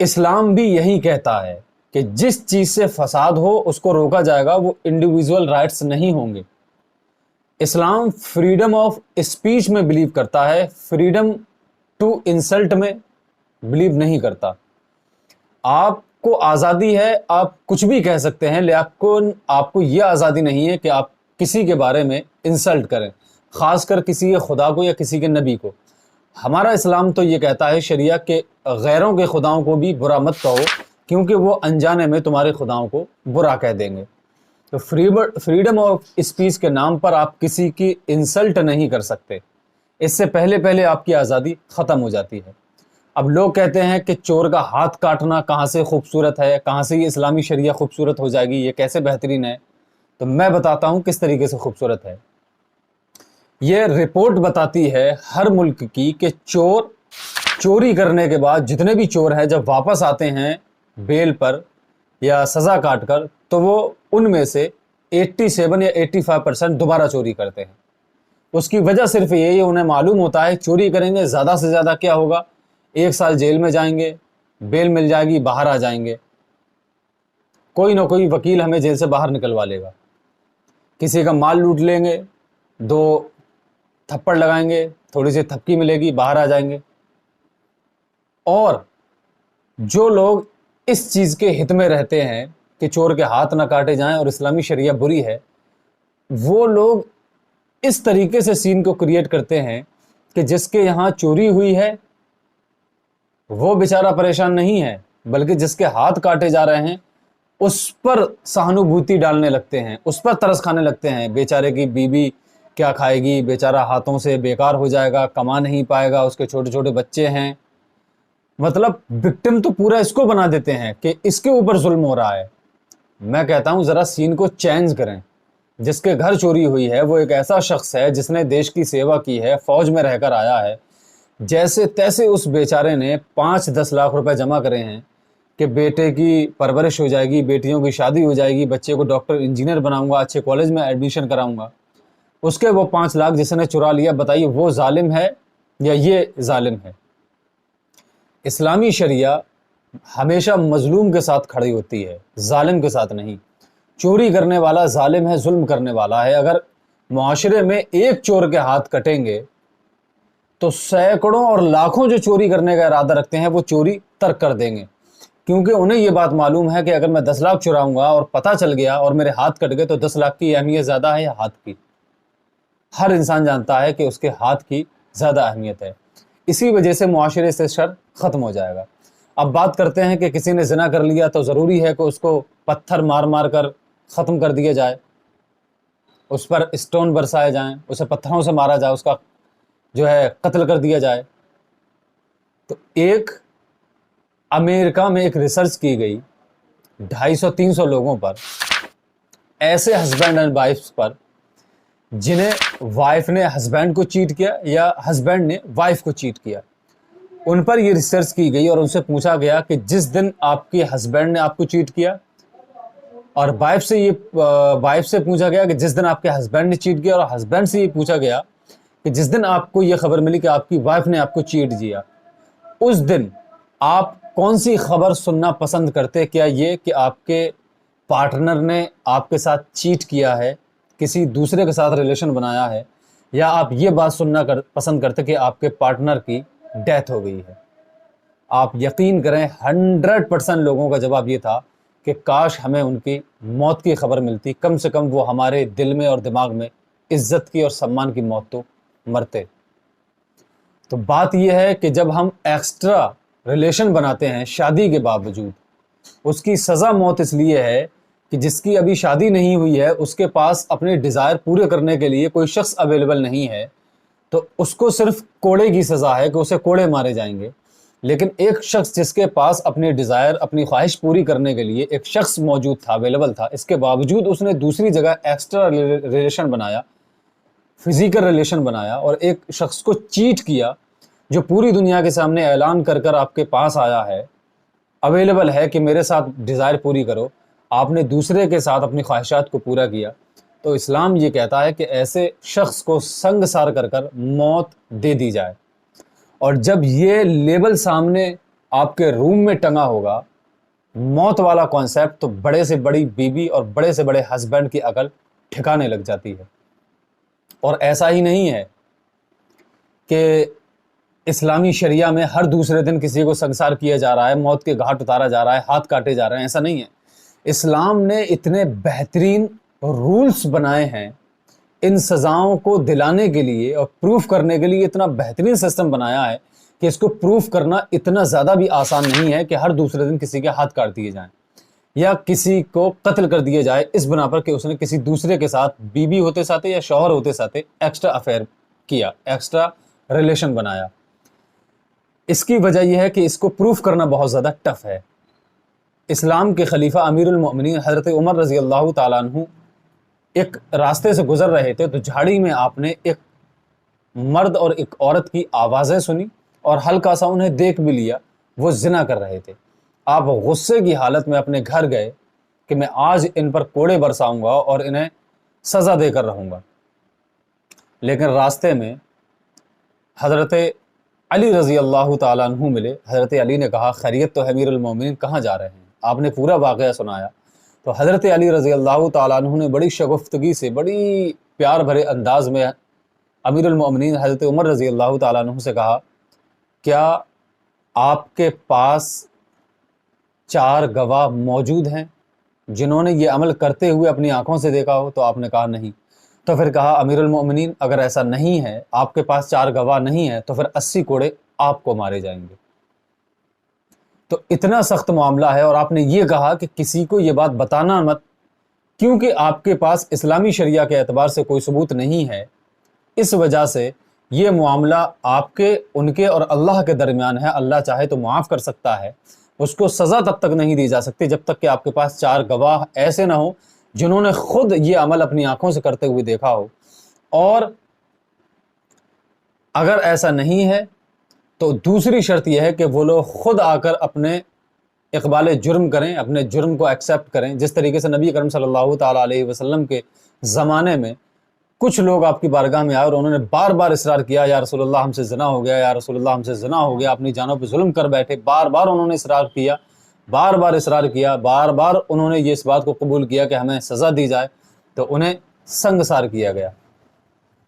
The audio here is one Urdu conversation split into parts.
اسلام بھی یہی کہتا ہے کہ جس چیز سے فساد ہو اس کو روکا جائے گا، وہ انڈیویجول رائٹس نہیں ہوں گے۔ اسلام فریڈم آف اسپیچ میں بلیو کرتا ہے، فریڈم ٹو انسلٹ میں بلیو نہیں کرتا۔ آپ کو آزادی ہے، آپ کچھ بھی کہہ سکتے ہیں، لیکن آپ کو یہ آزادی نہیں ہے کہ آپ کسی کے بارے میں انسلٹ کریں، خاص کر کسی کے خدا کو یا کسی کے نبی کو۔ ہمارا اسلام تو یہ کہتا ہے شریعہ کہ غیروں کے خداؤں کو بھی برا مت کہو، کیونکہ وہ انجانے میں تمہارے خداؤں کو برا کہہ دیں گے۔ تو فریڈم آف اسپیچ کے نام پر آپ کسی کی انسلٹ نہیں کر سکتے، اس سے پہلے آپ کی آزادی ختم ہو جاتی ہے۔ اب لوگ کہتے ہیں کہ چور کا ہاتھ کاٹنا کہاں سے خوبصورت ہے، کہاں سے یہ اسلامی شریعہ خوبصورت ہو جائے گی، یہ کیسے بہترین ہے؟ تو میں بتاتا ہوں کس طریقے سے خوبصورت ہے۔ یہ رپورٹ بتاتی ہے ہر ملک کی کہ چوری کرنے کے بعد جتنے بھی چور ہیں جب واپس آتے ہیں بیل پر یا سزا کاٹ کر، تو وہ ان میں سے 87 یا 85% دوبارہ چوری کرتے ہیں۔ اس کی وجہ صرف یہی، انہیں معلوم ہوتا ہے چوری کریں گے زیادہ سے زیادہ کیا ہوگا، 1 سال جیل میں جائیں گے، بیل مل جائے گی، باہر آ جائیں گے، کوئی نہ کوئی وکیل ہمیں جیل سے باہر نکلوا لے گا، کسی کا مال لوٹ لیں گے، 2 تھپڑ لگائیں گے، تھوڑی سی تھپکی ملے گی، باہر آ جائیں گے۔ اور جو لوگ اس چیز کے ہت میں رہتے ہیں کہ چور کے ہاتھ نہ کاٹے جائیں اور اسلامی شریعہ بری ہے، وہ لوگ اس طریقے سے سین کو کریٹ کرتے ہیں کہ جس کے یہاں چوری ہوئی ہے وہ بیچارہ پریشان نہیں ہے، بلکہ جس کے ہاتھ کاٹے جا رہے ہیں اس پر سہانوبھوتی ڈالنے لگتے ہیں، اس پر ترس کھانے لگتے ہیں۔ بیچارے کی بیوی کیا کھائے گی، بیچارہ ہاتھوں سے بیکار ہو جائے گا، کما نہیں پائے گا، اس کے چھوٹے چھوٹے بچے ہیں۔ مطلب وکٹم تو پورا اس کو بنا دیتے ہیں کہ اس کے اوپر ظلم ہو رہا ہے۔ میں کہتا ہوں ذرا سین کو چینج کریں۔ جس کے گھر چوری ہوئی ہے وہ ایک ایسا شخص ہے جس نے دیش کی سیوا کی ہے، فوج میں رہ کر آیا ہے، جیسے تیسے اس بیچارے نے 5-10 لاکھ روپے جمع کرے ہیں کہ بیٹے کی پرورش ہو جائے گی، بیٹیوں کی شادی ہو جائے گی، بچے کو ڈاکٹر انجینئر بناؤں گا، اچھے کالج میں ایڈمیشن کراؤں گا۔ اس کے وہ 5 لاکھ جس نے چرا لیا، بتائیے وہ ظالم ہے یا یہ ظالم ہے؟ اسلامی شریعہ ہمیشہ مظلوم کے ساتھ کھڑی ہوتی ہے، ظالم کے ساتھ نہیں۔ چوری کرنے والا ظالم ہے، ظلم کرنے والا ہے۔ اگر معاشرے میں ایک چور کے ہاتھ کٹیں گے تو سینکڑوں اور لاکھوں جو چوری کرنے کا ارادہ رکھتے ہیں وہ چوری ترک کر دیں گے، کیونکہ انہیں یہ بات معلوم ہے کہ اگر میں 10 لاکھ چراؤں گا اور پتہ چل گیا اور میرے ہاتھ کٹ گئے تو 10 لاکھ کی اہمیت زیادہ ہے یا ہاتھ کی؟ ہر انسان جانتا ہے کہ اس کے ہاتھ کی زیادہ اہمیت ہے۔ اسی وجہ سے معاشرے سے شر ختم ہو جائے گا۔ اب بات کرتے ہیں کہ کسی نے زنا کر لیا تو ضروری ہے کہ اس کو پتھر مار مار کر ختم کر دیا جائے، اس پر اسٹون برسائے جائیں، اسے پتھروں سے مارا جائے، اس کا جو ہے قتل کر دیا جائے۔ تو ایک امریکہ میں ایک ریسرچ کی گئی 250-300 لوگوں پر، ایسے ہسبینڈ اینڈ وائفز پر جنہیں وائف نے ہسبینڈ کو چیٹ کیا یا ہسبینڈ نے وائف کو چیٹ کیا، ان پر یہ ریسرچ کی گئی اور ان سے پوچھا گیا کہ جس دن آپ کے ہسبینڈ نے آپ کو چیٹ کیا، اور وائف سے پوچھا گیا کہ جس دن آپ کے ہسبینڈ نے چیٹ کیا، اور ہسبینڈ سے یہ پوچھا گیا کہ جس دن آپ کو یہ خبر ملی کہ آپ کی وائف نے آپ کو چیٹ کیا، اس دن آپ کون سی خبر سننا پسند کرتے؟ کیا یہ کہ آپ کے پارٹنر نے آپ کے ساتھ چیٹ کیا ہے، کسی دوسرے کے ساتھ ریلیشن بنایا ہے، یا آپ یہ بات سننا پسند کرتے کہ آپ کے پارٹنر کی ڈیتھ ہو گئی ہے؟ آپ یقین کریں 100% لوگوں کا جواب یہ تھا کہ کاش ہمیں ان کی موت کی خبر ملتی، کم سے کم وہ ہمارے دل میں اور دماغ میں عزت کی اور سمان کی موت تو مرتے۔ تو بات یہ ہے کہ جب ہم ایکسٹرا ریلیشن بناتے ہیں شادی کے باوجود، اس کی سزا موت اس لیے ہے کہ جس کی ابھی شادی نہیں ہوئی ہے اس کے پاس اپنے ڈیزائر پورے کرنے کے لیے کوئی شخص اویلیبل نہیں ہے، تو اس کو صرف کوڑے کی سزا ہے کہ اسے کوڑے مارے جائیں گے۔ لیکن ایک شخص جس کے پاس اپنی ڈیزائر، اپنی خواہش پوری کرنے کے لیے ایک شخص موجود تھا، اویلیبل تھا، اس کے باوجود اس نے دوسری جگہ ایکسٹرا ریلیشن بنایا، فزیکل ریلیشن بنایا، اور ایک شخص کو چیٹ کیا جو پوری دنیا کے سامنے اعلان کر کر آپ کے پاس آیا ہے، اویلیبل ہے کہ میرے ساتھ ڈیزائر پوری کرو، آپ نے دوسرے کے ساتھ اپنی خواہشات کو پورا کیا۔ تو اسلام یہ کہتا ہے کہ ایسے شخص کو سنگسار کر کر موت دے دی جائے۔ اور جب یہ لیبل سامنے آپ کے روم میں ٹنگا ہوگا موت والا کانسیپٹ، تو بڑے سے بڑی بیوی اور بڑے سے بڑے ہسبینڈ کی عقل ٹھکانے لگ جاتی ہے۔ اور ایسا ہی نہیں ہے کہ اسلامی شریعہ میں ہر دوسرے دن کسی کو سنسار کیا جا رہا ہے، موت کے گھاٹ اتارا جا رہا ہے، ہاتھ کاٹے جا رہے ہیں، ایسا نہیں ہے۔ اسلام نے اتنے بہترین رولز بنائے ہیں ان سزاؤں کو دلانے کے لیے اور پروف کرنے کے لیے، اتنا بہترین سسٹم بنایا ہے کہ اس کو پروف کرنا اتنا زیادہ بھی آسان نہیں ہے کہ ہر دوسرے دن کسی کے ہاتھ کاٹ دیے جائیں یا کسی کو قتل کر دیے جائے اس بنا پر کہ اس نے کسی دوسرے کے ساتھ بیوی ہوتے ساتھ یا شوہر ہوتے ساتھ ایکسٹرا افیئر کیا، ایکسٹرا ریلیشن بنایا۔ اس کی وجہ یہ ہے کہ اس کو پروف کرنا بہت زیادہ ٹف ہے۔ اسلام کے خلیفہ امیر المؤمنین حضرت عمر رضی اللہ تعالیٰ عنہ ایک راستے سے گزر رہے تھے، تو جھاڑی میں آپ نے ایک مرد اور ایک عورت کی آوازیں سنی اور ہلکا سا انہیں دیکھ بھی لیا، وہ زنا کر رہے تھے۔ آپ غصے کی حالت میں اپنے گھر گئے کہ میں آج ان پر کوڑے برساؤں گا اور انہیں سزا دے کر رہوں گا۔ لیکن راستے میں حضرت علی رضی اللہ تعالیٰ عنہ ملے۔ حضرت علی نے کہا خیریت تو ہے امیر المومنین، کہاں جا رہے ہیں؟ آپ نے پورا واقعہ سنایا تو حضرت علی رضی اللہ تعالیٰ عنہ نے بڑی شگفتگی سے، بڑی پیار بھرے انداز میں امیر المومنین حضرت عمر رضی اللہ تعالیٰ عنہ سے کہا کیا آپ کے پاس 4 گواہ موجود ہیں جنہوں نے یہ عمل کرتے ہوئے اپنی آنکھوں سے دیکھا ہو؟ تو آپ نے کہا نہیں۔ تو پھر کہا امیر المؤمنین اگر ایسا نہیں ہے، آپ کے پاس 4 گواہ نہیں ہیں، تو پھر 80 کوڑے آپ کو مارے جائیں گے۔ تو اتنا سخت معاملہ ہے، اور آپ نے یہ کہا کہ کسی کو یہ بات بتانا مت، کیونکہ آپ کے پاس اسلامی شریعہ کے اعتبار سے کوئی ثبوت نہیں ہے۔ اس وجہ سے یہ معاملہ آپ کے، ان کے اور اللہ کے درمیان ہے۔ اللہ چاہے تو معاف کر سکتا ہے، اس کو سزا تب تک نہیں دی جا سکتی جب تک کہ آپ کے پاس 4 گواہ ایسے نہ ہوں جنہوں نے خود یہ عمل اپنی آنکھوں سے کرتے ہوئے دیکھا ہو۔ اور اگر ایسا نہیں ہے تو دوسری شرط یہ ہے کہ وہ لوگ خود آ کر اپنے اقبال جرم کریں، اپنے جرم کو ایکسیپٹ کریں، جس طریقے سے نبی کرم صلی اللہ تعالیٰ علیہ وسلم کے زمانے میں کچھ لوگ آپ کی بارگاہ میں آئے اور انہوں نے بار بار اصرار کیا یا رسول اللہ ہم سے زنا ہو گیا، یا رسول اللہ ہم سے زنا ہو گیا، اپنی جانوں پہ ظلم کر بیٹھے، بار بار انہوں نے اصرار کیا، بار بار اصرار کیا، بار بار انہوں نے یہ اس بات کو قبول کیا کہ ہمیں سزا دی جائے، تو انہیں سنگسار کیا گیا۔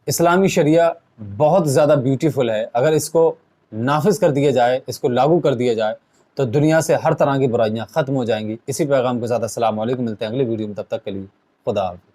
اسلامی شریعہ بہت زیادہ بیوٹیفل ہے، اگر اس کو نافذ کر دیا جائے، اس کو لاگو کر دیا جائے تو دنیا سے ہر طرح کی برائیاں ختم ہو جائیں گی۔ اسی پیغام کے ساتھ السلام علیکم، ملتے ہیں اگلی ویڈیو میں، تب تک کے لیے خدا حافظ۔